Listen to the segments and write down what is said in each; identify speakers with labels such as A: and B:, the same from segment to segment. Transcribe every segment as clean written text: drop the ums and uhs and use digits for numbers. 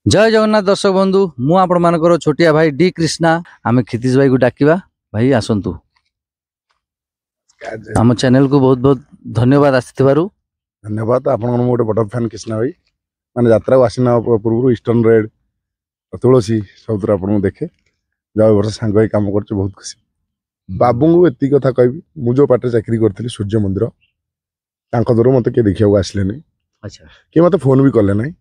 A: जय जगन्नाथ दर्शक बंधु मु आपण मानकर छोटिया भाई डी कृष्णा आमे क्षितिज भाई को डाकिबा भाई आसंतु आम चैनल को बहुत बहुत धन्यवाद आसिथिबारु
B: धन्यवाद आपण गोटे बड़ फैन कृष्णा भाई माने यात्रा को आसिना पूर्व ईस्टर्न रेड तुलसी सब आपन देखे जा वर्ष सांग होई काम करछ बहुत खुशी बाबू को एति कथा कहबी मु जो पाटे चाकरी करथली सूर्य मंदिर तांको दर मते के देखिया आसले नहीं
A: अच्छा
B: कि मते फोन भी करले नहीं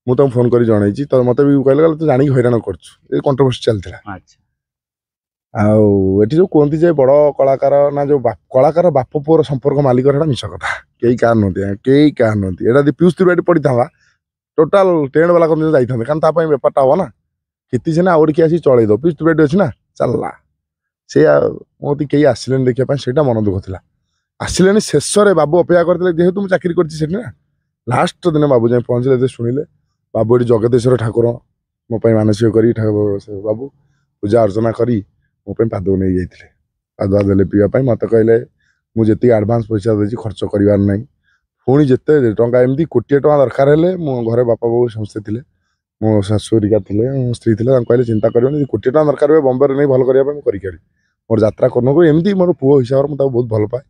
B: मु तुम फोन करी जणाई तो मते भी कहले तो जानी हैरान करछु ए कंट्रोवर्सी चलथिला
A: अच्छा
B: आउ एठी जो कोंती जे बड़ कलाकार ना जो कलाकार बाप पुअर संपर्क मालिक एटा मिछ कथा केई कार नथि केई कार नथि एटा दि पीयूष त्रिपाठी पड़ी था टोटाल ट्रेंड वाला कम जाई था कारण ता पई बेपारटा हो ना किति से ना आउड की आसी चलै दो पीयूष त्रिपाठी अछि ना चलला से मोती केई आसिलेन देखिया पई सेटा मन दुख थिला आसिलेन शेष रे बाबू अपेक्षा करथिले जेहेतु मु चाकरी करछि सेठी ना लास्ट दिन बाबू जाय पहुंचले जे सुनिले बाबू एटी जगदेश्वर ठाकुर मो पई मानसिक करी बाबू पूजा अर्चना करी मो पे पाद नहीं जाइए पादुआ देले पीवा मत कहले मुझे एडवांस पैसा देती खर्च करार ना पुणी जिते टाँचा एमती कोटे टका दरकार है मो घरे बापा बाबू समस्ते थे मो शाशुरिका थे मो स्त्री थे कहले चिंता कर कोटे टका दरकार हुए बम्बे नहीं भल करने करी मोर यात्रा करने एमती मोर पुओ हिसाब से मुझे बहुत भल पाए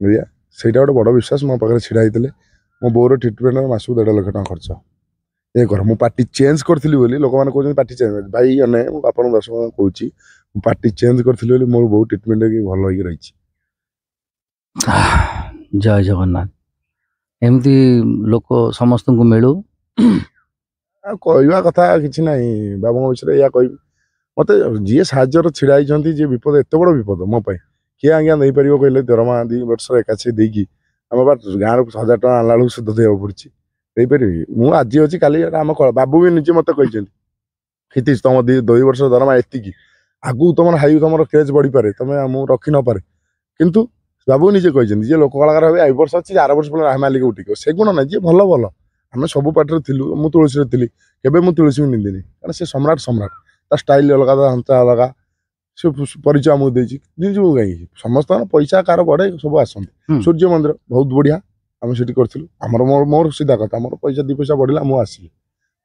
B: बुझा से गोटे बड़ विश्वास मो पाखे छिड़ा होते मो बोर ट्रिटमेंट मासक 1.5 लाख टका खर्च ये कर मु पार्टी चेंज करी लोक मैंने कहते पार्टी चेंज भाई अने आप दर्शक कहूँ पार्टी चेंज करी मोर बहुत ट्रिटमेंट भल हो रही
A: जय जगन्नाथ एमती लोक समस्त को मिलू
B: कहवा कथा कि ना बाबा विषय या कह मत जी साहय छिड़ाई जी विपद एत बड़ विपद मो किए आज्ञा नहीं पार कहले दरमा 2 वर्ष एकाशी देकी आम बार गाँव 1000 टका आनला बेलू सुध देवा पड़ी मुझे आज अच्छी काली आम बाबू भी निजे मत खीतीस तुम 2 वर्ष दरमा एति आगू तुम हाई तुम क्रेज बढ़ी पारे तुम मुझे रखी न पारे किंतु बाबू निजे कहते जी लोक कलाकार हे आई वर्ष अच्छी 4 वर्ष पे मालिक उठिक से गुण ना जी भल भल आम सब पार्टी थिलु मु तुलसी थी केवे मुझे तुलसी भी निंदिनी कारण से सम्राट सम्राट ता स्टाइल अलग ता हंता अलग से परिचय आमको देजी कहीं समस्त पैसा कार बढ़े सब आसती सूर्य मंदिर बहुत बढ़िया आम से करूँ मोर सीधा कथा मोर पैसा 2 पैसा बढ़ला मुझे आसली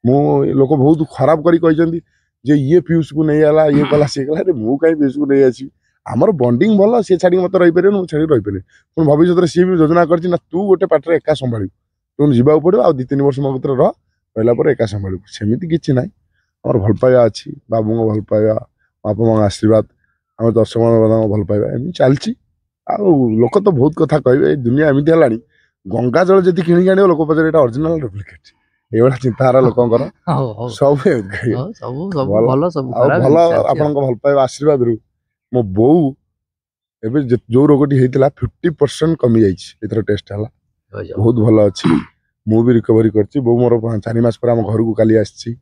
B: मु लोक बहुत खराब करी जे ये पीयूष को नहीं आला ये कला सी कला मु कहीं पीयूष को नहीं आसी आमर बंडिंग भल सी छाड़ी मत रही पारे मुझे छाड़ी रही पुणी भविष्य सी भी योजना कर तू गोटे पार्टी एका संभालू तू जावाक पड़ो आ 2-3 वर्ष मो भर रहा एका संभालू सेमती किसी ना आम भल पाइबा अच्छी बाबू भल पाइबा बापा माँ आशीर्वाद आम दर्शक भल पाइबा एम चलती लोक तो बहुत कथा कहे दुनिया एमती है गंगा जल जी किणी आने लोक पचारे ये ओरिजिनल डुप्लिकेट ये चिंताधारा लोकंर सब भल आपण भल पाइबा आशीर्वाद रु मो बो एबे जो रोगटी होता 50% कमी जाइए टेस्ट है बहुत भल अच्छी मु भी रिकवरी कर बो मोर 4 मास पर आम घर को काली आसी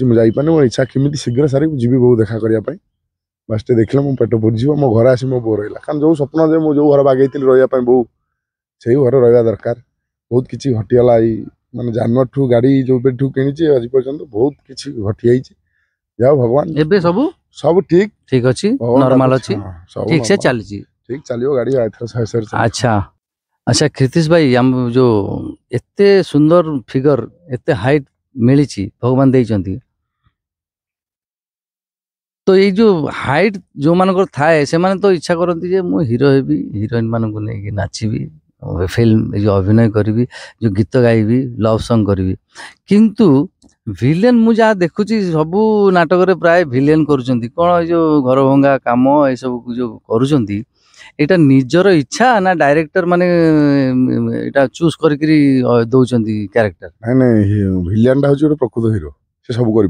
B: मुझे मो इच्छा केमी शीघ्र सारी जी बो देखा करने बस देखले मो पेट भुर्जी मो घर आसी मो बो रहा कारण जो स्वप्न जे जो घर बागई रहा बो से घर रहा दरकार बहुत किसी घटीगला माने जानवर ठू गाड़ी जो ठू किणी आज पर्यंत बहुत किसी घटी जाओ भगवान
A: एबे सब
B: ठीक
A: ठीक अच्छी नॉर्मल अच्छी ठीक से चलची
B: ठीक चलियो गाड़ी
A: अच्छा अच्छा क्षितिज भाई हम जो एते सुंदर फिगर एते हाइट मिली भगवान देइचंती तो ये जो हाइट जो मानकर थाए से माने तो इच्छा करती जे मु हीरो हेबी हीरोइन मान को नहीं नाचीबी फिल्म जो अभिनय करी जो गीत गाइबी लव सॉन्ग करी किंतु विलेन मु जहाँ देखुची सबू नाटक प्राय विलेन करुँच कौन जो घर भंगा कम ये सब जो करुँच एटा निजर इच्छा ना डायरेक्टर माने एटा चूज करके दौरान कैरेक्टर
B: नहीं नहीं विलेनटा हूँ गोटे प्रकृत हीरो से सब कर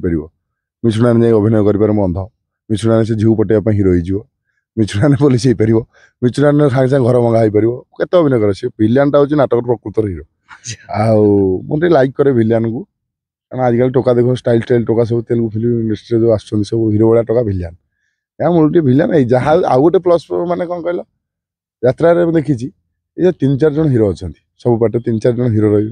B: मिछुना जाए अभिनय कर अंध मिछुना से झीव पटेवा हीरो हो मिछुना पुलिस हो पार मिछुना सागे सागे घर भंगा हो पार के अभिनय कर सी विलेनटा हूँ नाटक प्रकृत हीरो आउ लाइक करे विलेन को कारण आजिकल टोका देखो स्टाइल स्टाइल टोका सब तेलुगु फिल्म इंडस्ट्री जो आसुँच सब हिरो भाया टोका भिलियान या मुझे भिलियान है जहाँ आउ गोटे प्लस माने कौन कहल यात्रा देखी ये 3-4 जन हिरो अच्छा सब पाटे 3-4 जन हिरो रही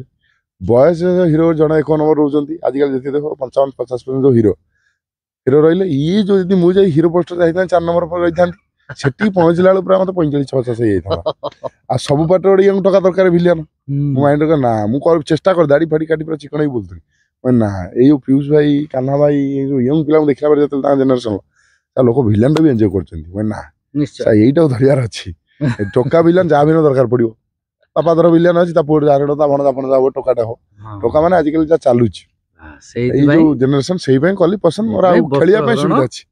B: बयस हिरो जन 1 नंबर रोचे आजिकल जी देख 55-50% जो हिरो रही ये जो यदि मुझे हिरो पोस्टर जाता 4 नंबर पर रही था सेठी पहुँचला बेलू पूरा मतलब 45-50 आ सब पाटे गोटे टका दरकार भिलियान माइंड ना मुझे चेष्टा कर दाड़ी फाड़ी काटी पूरा चिकन ही बोलती ना ये पीयूष भाई कान्हा भाई जो यंग पिला देखला बेले जते जनरेशन लोक विलन भी एंजॉय करछन्ती ना
A: निश्चय
B: यहीटा धरियार अच्छी टोका विलन जहाँ भी दरकार पड़ो बापा दर विलन अच्छी पुआ जार भणजा फणजा हो टोकाटा हो टोका मैंने आजिकल जहाँ चलुच जो जेनेरेशन से कली पसंद मोर खेलिया सुविधा अच्छी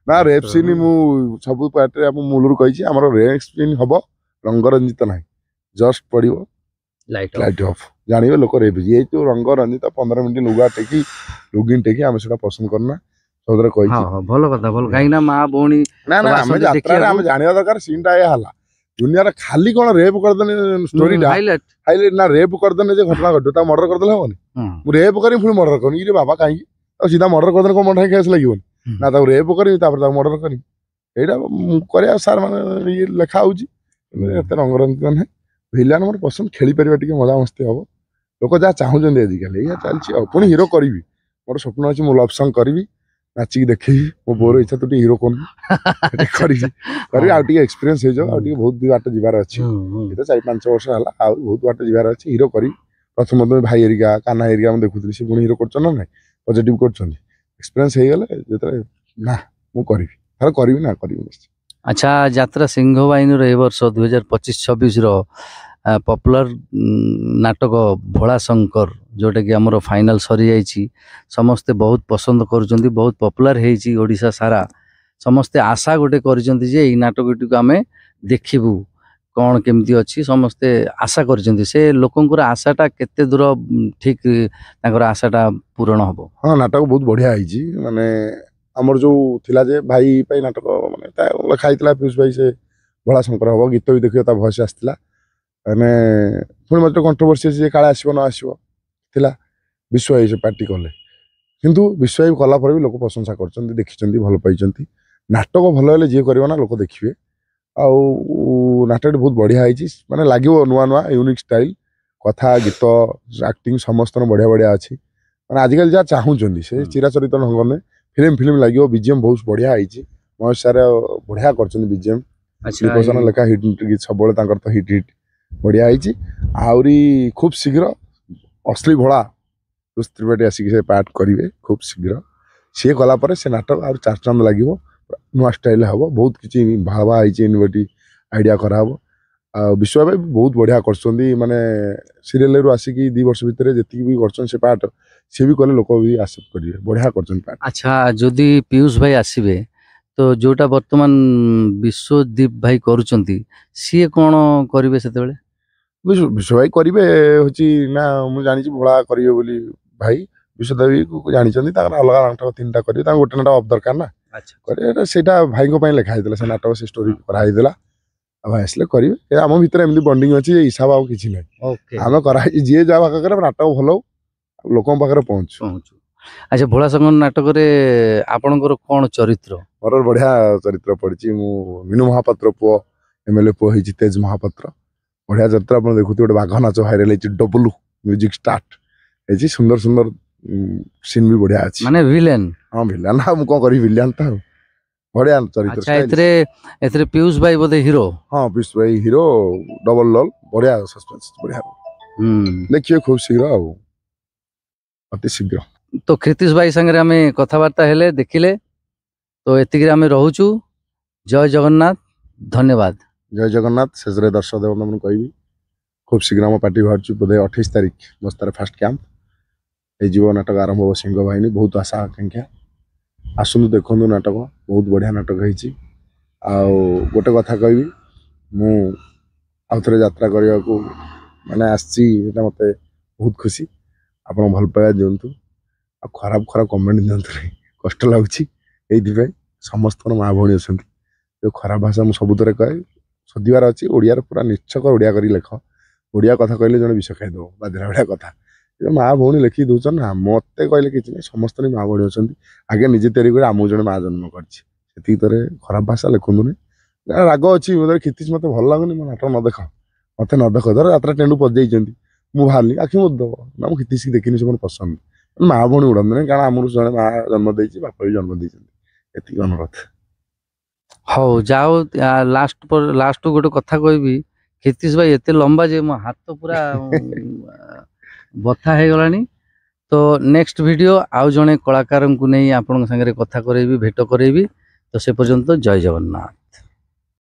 B: ना रेप सीन मु सब पार्ट मूलर कही रेप सीन हम रंगरंजित ना जस्ट पड़ो लाइट ऑफ जानवे लोक रेप ये जो रंगरंजित 15 मिनट लुगा टेकी लुगिन टेकी आम से पसंद करना सबरे कही
A: भल कथा भल कहीं ना माँ भौणी
B: ना ना आम यात्रा आम जानिया दरकार सीनटा ये हला दुनिया खाली कौन रेप करदेने स्टोरी हाइलाइट ना रेप करदेने जे घटना घटो मर्डर करदेले होनी मु रेप करी पुणी मर्डर करनी रे बाबा कहीं सीधा मर्डर करदेने को मंडा केस लगी ना ताको रेप करी तापर ताको मर्डर करी एटा करिया सार माने ये लिखा होची एते रंगरंजित ना विलन मोर पसंद खेली परिबा टिके मजा मस्ती हबो लोक जा चाहुजंदी आजिकल या चलछि पुणी हीरो करबी मोर स्वप्न अछि मु लव सॉन्ग करबी नाचिक देखी मो बोर इच्छा तू हीरो कौन एक्सपीरियंस हो बहुत बाट जीवार अच्छी 4-5 वर्ष है बहुत बाट जीवार अच्छी हीरो करी प्रथम भाई हेरिका कान्हा हेरिका देखुली से पुणी हीरो कर ना पॉजिटिव कर एक्सपीरियंस हो गले ना मुझे करी ना करी निश्चय।
A: अच्छा यात्रा सिंह बाहिनी ए वर्ष 2025-26 पॉपुलर नाटक भोला शंकर जोटा कि आमर फाइनल सरी जाइए समस्ते बहुत पसंद करुँच बहुत पॉपुलर होइछि ओडिशा सारा समस्ते आशा गोटे कर नाटक आम देखिबू कौन केमती अच्छी समस्ते आशा कर से लोकंर आशाटा केते दूर ठीक आशाटा पूरण हम।
B: हाँ नाटक बहुत बढ़िया है माने आमर जो थिला जे भाई पाई नाटक माने लिखाई पीयूष भाई से भोला शंकर हम गीत भी देखिए भयस आसला मैंने पुणी मत कंट्रोवर्सी अच्छे काले आसो न आसो विश्व से पार्टी कले किंतु विश्व कला भी लोक प्रशंसा कर देखी भल पाई नाटक भल हेल्ले जी कर ना लोक देखिए नाटक बहुत बढ़िया है माने लगे नुआ नुआ यूनिक स्टाइल कथा गीत एक्टिंग समस्त बढ़िया बढ़िया अच्छी मैंने आजिकल जहाँ चाहूँ से चिराचरित ढंग में फिल्म लगे बीजीएम बहुत बढ़िया है महेश सार बढ़िया कर बीजीएम लेखा हिट गीत सब तो हिट हिट बढ़िया है खूब शीघ्र असली भोला त्रिपाठी आसिक से पार्ट करेंगे खूब शीघ्र सी कलापर से नाटक आर 4 चांद लगे नुआ स्टाइल हम बहुत किसी भावा है आइडिया कराब विश्व भाई बहुत बढ़िया कर माने सीरियल रू आसिक 2 वर्ष भितर जी भी कर पार्ट सी भी कले लोक भी एक्सेप्ट करेंगे बढ़िया कर पार्ट।
A: अच्छा जदि पीयूष भाई आसबे तो जोटा वर्तमान विश्वदीप भाई करुँच सी कौन करेंगे से
B: विश्व भाई करेंगे हूँ ना मुझे जानी भोला करेंगे बोली भाई विश्वदेवी को जानते अलग नाटक 3टा करेंगे गोटे नाटक अफ दरकार ना से भाई लिखाई से नाटक से स्टोरी कराई भाई आसले करेंगे आम भितर एमती बंडिंग अच्छी हिसाब आउ कि आम कराई जी जा पाखे नाटक भल लोक पाखे पहुँचू।
A: अच्छा भोला शंकर नाटक आपणकर कौन चरित्र
B: मोर बढ़िया चरित्र पड़ी मीनू महापात्र पुओ एमएलए पुओ होती तेज महापात्र बढ़िया चरित्र आप देखुते गोटे बाघ नाच भाइराल होती डबल म्यूजिक स्टार्ट है सुंदर सुंदर सीन भी बढ़िया अच्छी
A: माने विलेन।
B: हाँ विलेन हाँ मुझे कौन करी विलेन तो बढ़िया चरित्र।
A: अच्छा पीयूष भाई बोधे हीरो। हाँ
B: पीयूष भाई हीरो डबल रोल बढ़िया सस्पेंस बढ़िया देखिए खूब शीघ्र अति शीघ्र।
A: तो क्षितिश भाई संगे आम कथबार्ता हेले देखिले तो एतिक आम रोचु। जय जगन्नाथ धन्यवाद।
B: जय जगन्नाथ शेष दर्शक देव कहि खूब शीघ्र आम पार्टी बाहर बोधे 28 तारिख बस्तार फास्ट कैंप हो नाटक आरंभ हो सिंह बाहिनी बहुत आशा आकांक्षा आसतु देखु नाटक बहुत बढ़िया नाटक हो गोटे कथा कहि मुझे यात्रा करने को मैंने आसी मत बहुत खुशी आप भल पाइबा दिंतु खराब खराब कमेंट दिखाई कष्ट लगुच समस्त माँ भौणी अच्छा जो खराब भाषा मुझे सबुत कहे सदिवार अच्छी ओडिया पूरा निश्चक ओडिया कर लेख ओडिया कथा कहले जन विष खाईद बाधिरा भाया कथा माँ भौणी लिखी दौन ना मत कहले कि समस्त माँ भौणी अच्छा आगे निजे तैयारी कर आमको जन माँ जन्म कर खराब भाषा लिखुन राग अच्छी मतलब क्षितिश मत भल लगुनि मो नाटक न देख मत न देख धर यात्रा टेंडू पजाई मुझे बाहरी आखि मत दब ना मुझे क्षितिश देखनी से पसंद माँ भौणी उड़ाते कारण आमर जन माँ जन्म देती बापा भी जन्म देती अनुरोध।
A: हाँ जाओ लास्ट गोटे कथा कहबी क्षितिश भाई एत लंबा जे मो हाथ पूरा बथा हो गलानी तो नेक्स्ट वीडियो आउ जड़े कलाकार को नहीं आपण सागर कथा करेबी भेट करेबी तो से पर्यंत जय जगन्नाथ।